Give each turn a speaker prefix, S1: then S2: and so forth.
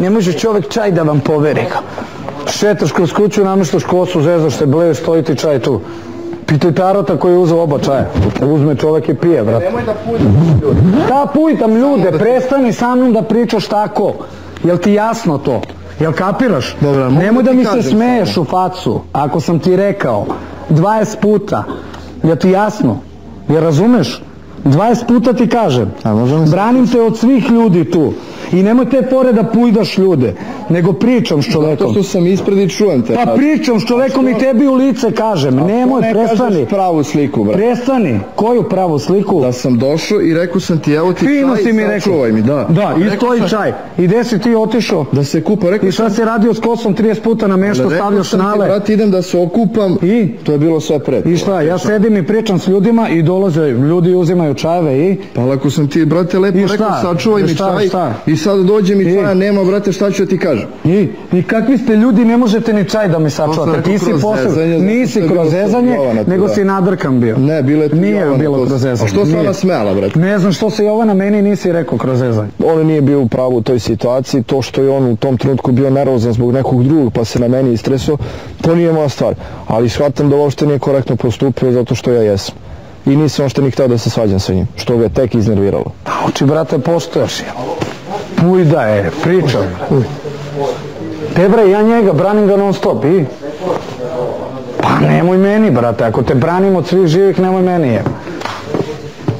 S1: Ne može čovjek čaj da vam poveri. Šetaš kroz kuću, nameštaš kosu, zezaš se, bleješ, stoji ti čaj tu. Pitaj Tarota koji je uzeo oba čaja. Uzme čovjek i pije, brate.
S2: Nemoj da pujtaš ljude.
S1: Da, pujtam ljude, prestani sa mnom da pričaš tako. Jel ti jasno to? Jel kapiraš? Nemoj da mi se smeješ u facu, ako sam ti rekao 20 puta. Jel ti jasno? Jel razumeš? 20 puta ti kažem. Branim te od svih ljudi tu. I nemoj te fore da pujdaš ljude, nego pričam s čovekom.
S2: Zato što sam ispred i čujem te.
S1: Pa pričam s čovekom i tebi u lice kažem. Nemoj, prestani.
S2: Ne kažeš pravu sliku, brate.
S1: Prestani. Koju pravu sliku?
S2: Da sam došao i rekao sam ti, evo ti
S1: fino
S2: čaj,
S1: si mi rekao.
S2: sačuvaj mi, da.
S1: Da, i stoji čaj. I gde si ti otišao?
S2: Da se kupa, rekao
S1: I šta si radio s kosom 30 puta na meštu, stavljaš nale?
S2: Rekao sam ti, brate, idem da se okupam.
S1: I?
S2: To je bilo sve pred.
S1: I šta, ja sedim i pričam s ljudima i dolaze, ljudi uzimaju čajeve i?
S2: Pa ako sam ti, brate, lepo rekao, sačuvaj mi čaj. I sad dođe mi čaja, nema, brate, šta ću ti kažem?
S1: I kakvi ste ljudi, ne možete ni čaj da mi sačuvate. Ti si posebno, nisi kroz zezanje, nego si nadrkan bio.
S2: Ne, bilo je tu Jovana.
S1: Nije bilo kroz zezanje.
S2: A što se ona smela, brate?
S1: Ne znam što se Jovana meni nisi rekao kroz zezanje.
S3: On nije bio u pravu u toj situaciji, to što je on u tom trenutku bio nervozan zbog nekog drugog pa se na meni istresao, to nije moja stvar. Ali shvatam da uopšte nije korektno postupio zato što ja jesam. I nisam uopšte ni hteo da se svađam sa njim, što ga je tek iznerviralo.
S1: Oči, brate, postojaš je. Pujda je, pričam. Te bre, ja njega branim ga non stop i? Pa nemoj meni, brate, ako te branim od svih živih, nemoj meni je.